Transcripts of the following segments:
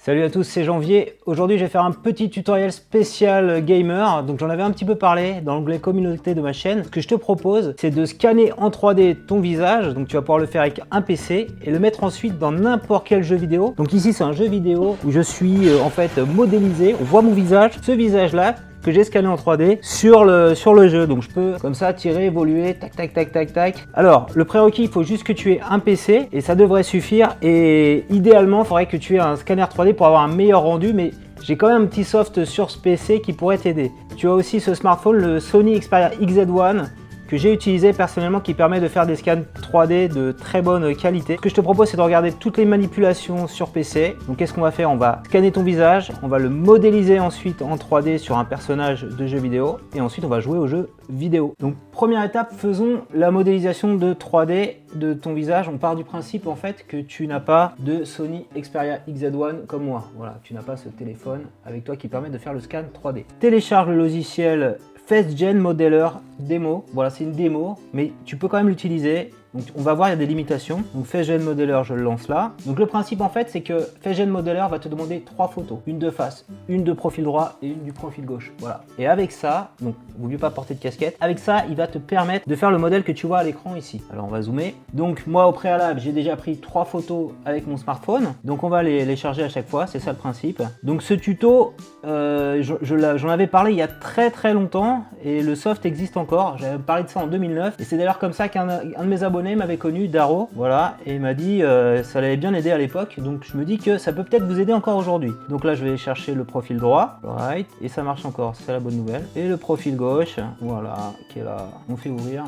Salut à tous, c'est Janvier. Aujourd'hui, je vais faire un petit tutoriel spécial gamer. Donc j'en avais un petit peu parlé dans l'onglet communauté de ma chaîne. Ce que je te propose, c'est de scanner en 3D ton visage. Donc tu vas pouvoir le faire avec un PC et le mettre ensuite dans n'importe quel jeu vidéo. Donc ici, c'est un jeu vidéo où je suis en fait modélisé. On voit mon visage, ce visage-là que j'ai scanné en 3D sur le jeu. Donc je peux comme ça tirer, évoluer, tac tac tac tac tac. Alors le prérequis, il faut juste que tu aies un PC et ça devrait suffire. Et idéalement, il faudrait que tu aies un scanner 3D pour avoir un meilleur rendu, mais j'ai quand même un petit soft sur ce PC qui pourrait t'aider. Tu as aussi ce smartphone, le Sony Xperia XZ1, que j'ai utilisé personnellement, qui permet de faire des scans 3D de très bonne qualité. Ce que je te propose, c'est de regarder toutes les manipulations sur PC. Donc qu'est-ce qu'on va faire? On va scanner ton visage, on va le modéliser ensuite en 3D sur un personnage de jeu vidéo et ensuite on va jouer au jeu vidéo. Donc première étape, faisons la modélisation de 3D de ton visage. On part du principe en fait que tu n'as pas de Sony Xperia XZ1 comme moi. Voilà, tu n'as pas ce téléphone avec toi qui permet de faire le scan 3D. Télécharge le logiciel FaceGen Modeler Demo. Voilà, c'est une démo, mais tu peux quand même l'utiliser. Donc on va voir, il y a des limitations. Donc FaceGen Modeler, je le lance là. Donc le principe en fait, c'est que FaceGen Modeler va te demander 3 photos. Une de face, une de profil droit et une du profil gauche. Voilà. Et avec ça, donc vaut mieux pas porter de casquette. Avec ça, il va te permettre de faire le modèle que tu vois à l'écran ici. Alors on va zoomer. Donc moi au préalable, j'ai déjà pris 3 photos avec mon smartphone. Donc on va les charger à chaque fois, c'est ça le principe. Donc ce tuto, j'en avais parlé il y a très longtemps et le soft existe encore. J'avais parlé de ça en 2009 et c'est d'ailleurs comme ça qu'un de mes abonnés m'avait connu, Daro, voilà, et il m'a dit ça l'avait bien aidé à l'époque, donc je me dis que ça peut peut-être vous aider encore aujourd'hui. Donc là je vais chercher le profil droit, right, et ça marche encore, c'est la bonne nouvelle. Et le profil gauche, voilà, qui est là, on fait ouvrir.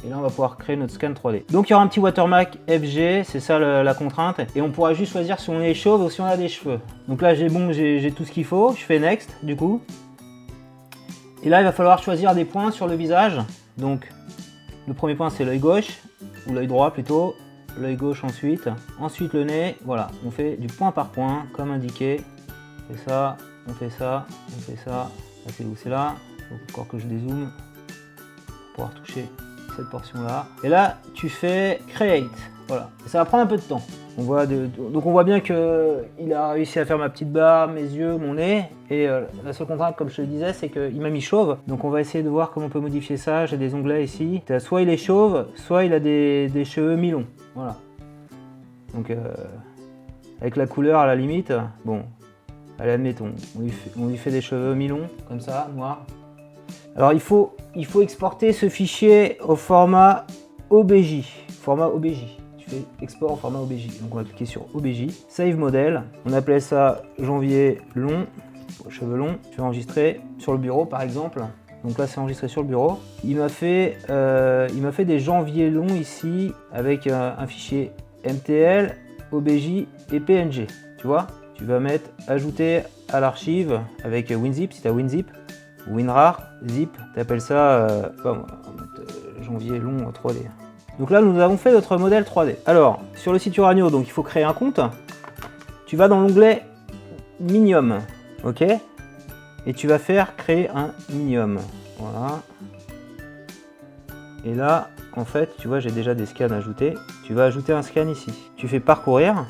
Et là on va pouvoir créer notre scan 3D. Donc il y aura un petit watermark FG, c'est ça la contrainte, et on pourra juste choisir si on est chauve ou si on a des cheveux. Donc là j'ai tout ce qu'il faut, je fais next du coup. Et là il va falloir choisir des points sur le visage. Donc le premier point c'est l'œil gauche, ou l'œil droit plutôt, l'œil gauche ensuite le nez, voilà, on fait du point par point comme indiqué. On fait ça, on fait ça, on fait ça, là c'est où? C'est là, il faut encore que je dézoome pour pouvoir toucher cette portion là. Et là tu fais create, voilà, et ça va prendre un peu de temps. On voit donc on voit bien que il a réussi à faire ma petite barre, mes yeux, mon nez, et la seule contrainte, comme je te le disais, c'est qu'il m'a mis chauve. Donc on va essayer de voir comment on peut modifier ça. J'ai des onglets ici. Soit il est chauve, soit il a des cheveux mi-longs. Voilà. Donc avec la couleur à la limite, bon, allez admettons, on lui fait des cheveux mi-longs, comme ça, noirs. Alors il faut exporter ce fichier au format OBJ. Format OBJ. Export en format OBJ. Donc on va cliquer sur OBJ, Save Model. On appelait ça janvier long, cheveux longs. Je vais enregistrer sur le bureau par exemple. Donc là c'est enregistré sur le bureau. Il m'a fait des janvier longs ici avec un fichier MTL, OBJ et PNG. Tu vois, tu vas mettre ajouter à l'archive avec WinZip si tu as WinZip, WinRAR, Zip, tu appelles ça, on va mettre janvier long 3D. Donc là, nous avons fait notre modèle 3D. Alors, sur le site Uranio, donc il faut créer un compte. Tu vas dans l'onglet Minium, ok? Et tu vas faire créer un Minium. Voilà. Et là, en fait, tu vois, j'ai déjà des scans ajoutés. Tu vas ajouter un scan ici. Tu fais parcourir.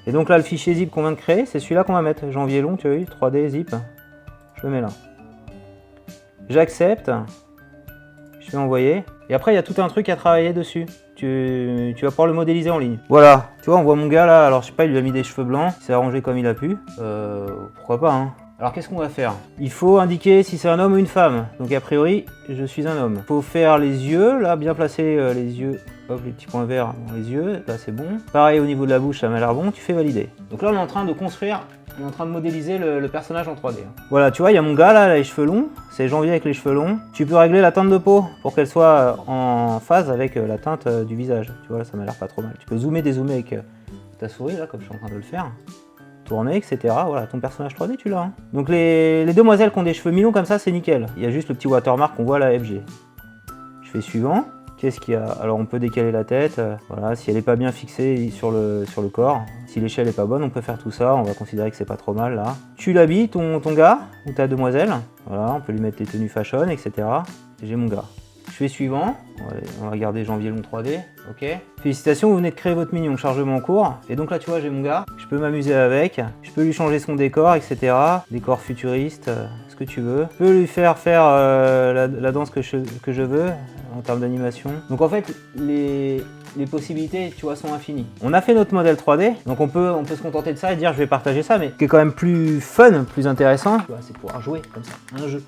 Et donc là, le fichier zip qu'on vient de créer, c'est celui-là qu'on va mettre. Janvier long, tu as vu, 3D zip. Je le mets là. J'accepte. Je fais envoyer. Et après, il y a tout un truc à travailler dessus. Tu vas pouvoir le modéliser en ligne. Voilà, tu vois, on voit mon gars là. Alors, je sais pas, il lui a mis des cheveux blancs. Il s'est arrangé comme il a pu. Pourquoi pas, hein. Alors, qu'est-ce qu'on va faire? Il faut indiquer si c'est un homme ou une femme. Donc, a priori, je suis un homme. Il faut faire les yeux, là, bien placer les yeux. Hop, les petits points verts dans les yeux. Là, c'est bon. Pareil, au niveau de la bouche, ça m'a l'air bon. Tu fais valider. Donc là, on est en train de construire. On est en train de modéliser le personnage en 3D. Voilà, tu vois, il y a mon gars là, les cheveux longs. C'est janvier avec les cheveux longs. Tu peux régler la teinte de peau pour qu'elle soit en phase avec la teinte du visage. Tu vois, là, ça m'a l'air pas trop mal. Tu peux zoomer, dézoomer avec ta souris, là, comme je suis en train de le faire. Tourner, etc. Voilà, ton personnage 3D, tu l'as. Hein. Donc les demoiselles qui ont des cheveux mi-longs comme ça, c'est nickel. Il y a juste le petit watermark qu'on voit là, FG. Je fais suivant. Qu'est-ce qu'il y a? Alors on peut décaler la tête, voilà, si elle n'est pas bien fixée sur le corps. Si l'échelle n'est pas bonne, on peut faire tout ça, on va considérer que c'est pas trop mal là. Tu l'habilles ton gars ou ta demoiselle, voilà, on peut lui mettre les tenues fashion, etc. Et j'ai mon gars. Je fais suivant. On va garder janvier long 3D. Ok. Félicitations, vous venez de créer votre minion. Chargement en cours. Et donc là, tu vois, j'ai mon gars. Je peux m'amuser avec. Je peux lui changer son décor, etc. Décor futuriste, ce que tu veux. Je peux lui faire la danse que je veux en termes d'animation. Donc en fait, les possibilités, tu vois, sont infinies. On a fait notre modèle 3D, donc on peut se contenter de ça et dire je vais partager ça, mais ce qui est quand même plus fun, plus intéressant, c'est pouvoir jouer comme ça, un jeu.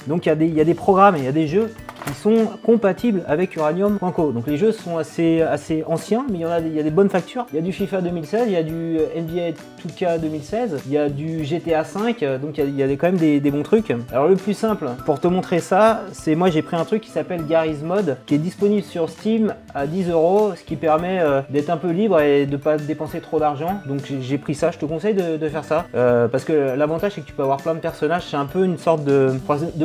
Donc il y a des programmes et il y a des jeux qui sont compatibles avec Uranium.co. Donc les jeux sont assez anciens, mais il y a des bonnes factures. Il y a du FIFA 2016, il y a du NBA 2K 2016, il y a du GTA 5, donc il y a quand même des bons trucs. Alors le plus simple pour te montrer ça, c'est moi j'ai pris un truc qui s'appelle Garry's Mod, qui est disponible sur Steam à 10 €, ce qui permet d'être un peu libre et de pas dépenser trop d'argent. Donc j'ai pris ça, je te conseille de faire ça, parce que l'avantage c'est que tu peux avoir plein de personnages, c'est un peu une sorte de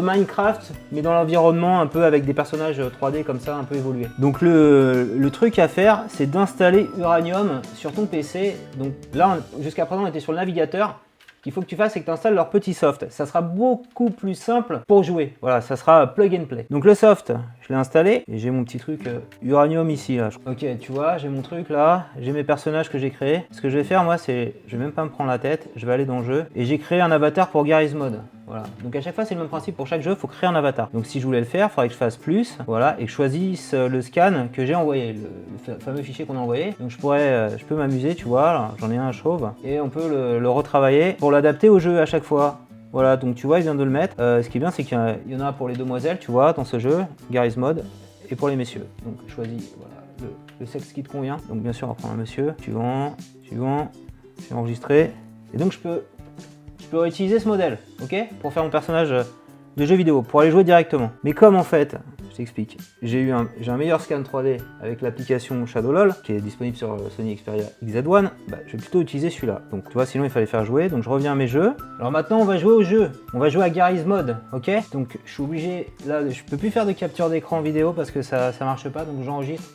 Minecraft, mais dans l'environnement un peu avec des personnages 3D comme ça, un peu évolués. Donc le truc à faire, c'est d'installer Uranium sur ton PC. Donc là, jusqu'à présent, on était sur le navigateur. Ce qu'il faut que tu fasses, c'est que tu installes leur petit soft. Ça sera beaucoup plus simple pour jouer. Voilà, ça sera plug and play. Donc le soft, je l'ai installé et j'ai mon petit truc Uranium ici. Là. Ok, tu vois, j'ai mon truc là, j'ai mes personnages que j'ai créés. Ce que je vais faire, moi, c'est, je vais même pas me prendre la tête, je vais aller dans le jeu et j'ai créé un avatar pour Garry's Mod. Voilà. Donc à chaque fois c'est le même principe pour chaque jeu, il faut créer un avatar. Donc si je voulais le faire, il faudrait que je fasse plus, voilà, et que je choisisse le scan que j'ai envoyé, le fameux fichier qu'on a envoyé. Donc je peux m'amuser, tu vois, j'en ai un chauve, et on peut le retravailler pour l'adapter au jeu à chaque fois. Voilà, donc tu vois, il vient de le mettre. Ce qui est bien, c'est qu'il y en a pour les demoiselles, tu vois, dans ce jeu, Garry's Mod, et pour les messieurs. Donc je choisis voilà, le sexe qui te convient. Donc bien sûr, on va prendre un monsieur, suivant, c'est enregistré. Et donc je peux réutiliser ce modèle, ok, pour faire mon personnage de jeu vidéo, pour aller jouer directement. Mais comme en fait, je t'explique, j'ai un meilleur scan 3D avec l'application ShadowLol, qui est disponible sur Sony Xperia XZ1, bah, je vais plutôt utiliser celui-là. Donc tu vois, sinon il fallait faire jouer, donc je reviens à mes jeux. Alors maintenant on va jouer au jeu, on va jouer à Garry's Mod, ok. Donc je suis obligé, là je peux plus faire de capture d'écran vidéo parce que ça marche pas, donc j'enregistre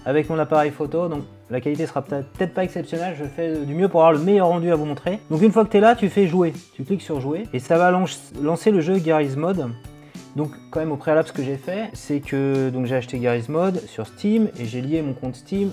avec mon appareil photo, donc la qualité sera peut-être pas exceptionnelle, je fais du mieux pour avoir le meilleur rendu à vous montrer. Donc une fois que tu es là, tu fais jouer, tu cliques sur jouer et ça va lancer le jeu Garry's Mod. Donc quand même au préalable, ce que j'ai fait, c'est que j'ai acheté Garry's Mod sur Steam et j'ai lié mon compte Steam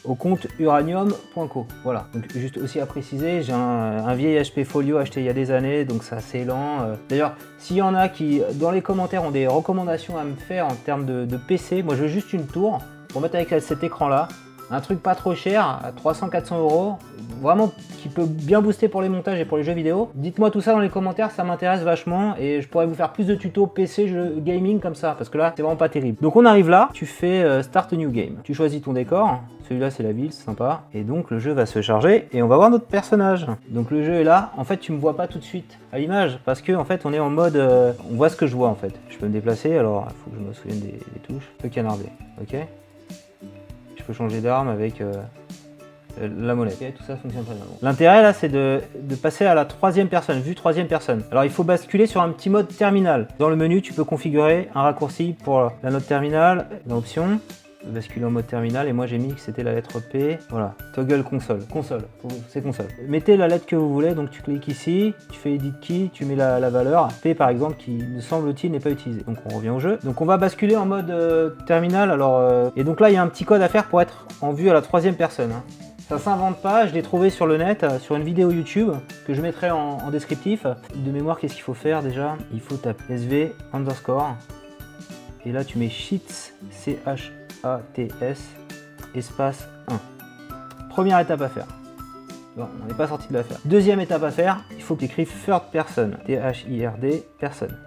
au compte Uranium.co. Voilà, donc juste aussi à préciser, j'ai un vieil HP Folio acheté il y a des années, donc c'est assez lent. D'ailleurs, s'il y en a qui dans les commentaires ont des recommandations à me faire en termes de PC, moi je veux juste une tour pour mettre avec cet écran là, un truc pas trop cher, à 300-400 €, vraiment qui peut bien booster pour les montages et pour les jeux vidéo. Dites-moi tout ça dans les commentaires, ça m'intéresse vachement et je pourrais vous faire plus de tutos PC, jeux gaming comme ça, parce que là c'est vraiment pas terrible. Donc on arrive là, tu fais Start a New Game, tu choisis ton décor, celui-là c'est la ville, c'est sympa, et donc le jeu va se charger et on va voir notre personnage. Donc le jeu est là, en fait tu me vois pas tout de suite à l'image, parce que en fait on est en mode, on voit ce que je vois en fait. Je peux me déplacer, alors il faut que je me souvienne des touches, je peux canarder, ok. Je peux changer d'arme avec la molette. Okay, tout ça fonctionne très bien. L'intérêt là, c'est de passer à la troisième personne, vue troisième personne. Alors il faut basculer sur un petit mode terminal. Dans le menu, tu peux configurer un raccourci pour la note terminale. Dans options, basculer en mode terminal et moi j'ai mis que c'était la lettre P. Voilà, toggle console. C'est console. Mettez la lettre que vous voulez, donc tu cliques ici, tu fais edit key, tu mets la valeur P par exemple qui me semble-t-il n'est pas utilisée. Donc on revient au jeu. Donc on va basculer en mode terminal. Alors et donc là il y a un petit code à faire pour être en vue à la troisième personne. Hein. Ça s'invente pas, je l'ai trouvé sur le net, sur une vidéo YouTube que je mettrai en descriptif. De mémoire, qu'est-ce qu'il faut faire déjà? Il faut taper SV underscore et là tu mets Sheets CHATS espace 1. Première étape à faire. Bon, on n'est pas sorti de l'affaire. Deuxième étape à faire, il faut que tu écrives third person, THIRD personne.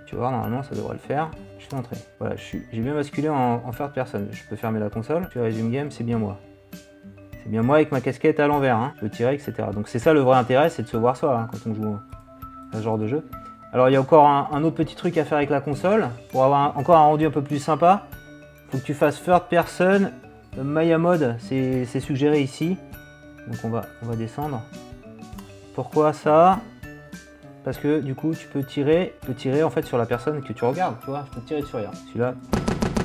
Tu vois, normalement ça devrait le faire. Je fais entrer. Voilà, j'ai bien basculé en third person. Je peux fermer la console. Je résume game, c'est bien moi. C'est bien moi avec ma casquette à l'envers, hein. Je peux tirer, etc. Donc c'est ça le vrai intérêt, c'est de se voir soi hein, quand on joue à ce genre de jeu. Alors il y a encore un autre petit truc à faire avec la console, pour avoir encore un rendu un peu plus sympa. Il faut que tu fasses third person, Maya Mode, c'est suggéré ici. Donc on va descendre. Pourquoi ça? Parce que du coup tu peux tirer en fait sur la personne que tu regardes, tu vois. Je peux tirer dessus, regarde. Celui-là,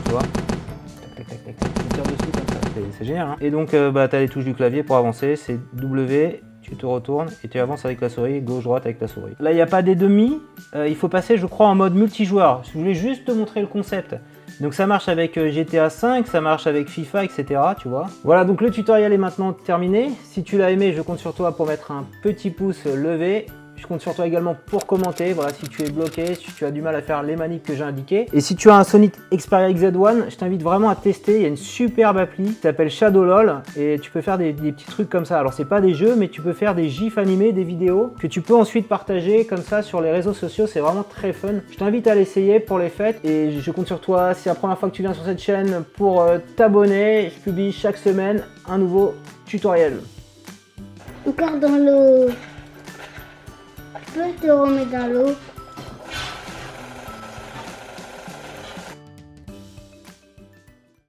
tu vois. Tac, tac, tac, tac. Je tire dessus comme ça. C'est génial, hein. Et donc, tu as les touches du clavier pour avancer, c'est W, tu te retournes et tu avances avec la souris, gauche-droite avec la souris. Là, il n'y a pas des demi, il faut passer, je crois, en mode multijoueur. Je voulais juste te montrer le concept. Donc ça marche avec GTA 5, ça marche avec FIFA, etc. Tu vois. Voilà, donc le tutoriel est maintenant terminé. Si tu l'as aimé, je compte sur toi pour mettre un petit pouce levé. Je compte sur toi également pour commenter, voilà, si tu es bloqué, si tu as du mal à faire les manips que j'ai indiquées. Et si tu as un Sony Xperia XZ1, je t'invite vraiment à tester. Il y a une superbe appli qui s'appelle ShadowLol et tu peux faire des petits trucs comme ça. Alors c'est pas des jeux, mais tu peux faire des gifs animés, des vidéos que tu peux ensuite partager comme ça sur les réseaux sociaux. C'est vraiment très fun. Je t'invite à l'essayer pour les fêtes et je compte sur toi. C'est la première fois que tu viens sur cette chaîne pour t'abonner. Je publie chaque semaine un nouveau tutoriel. Encore dans l'eau. Tu peux te remettre dans l'eau.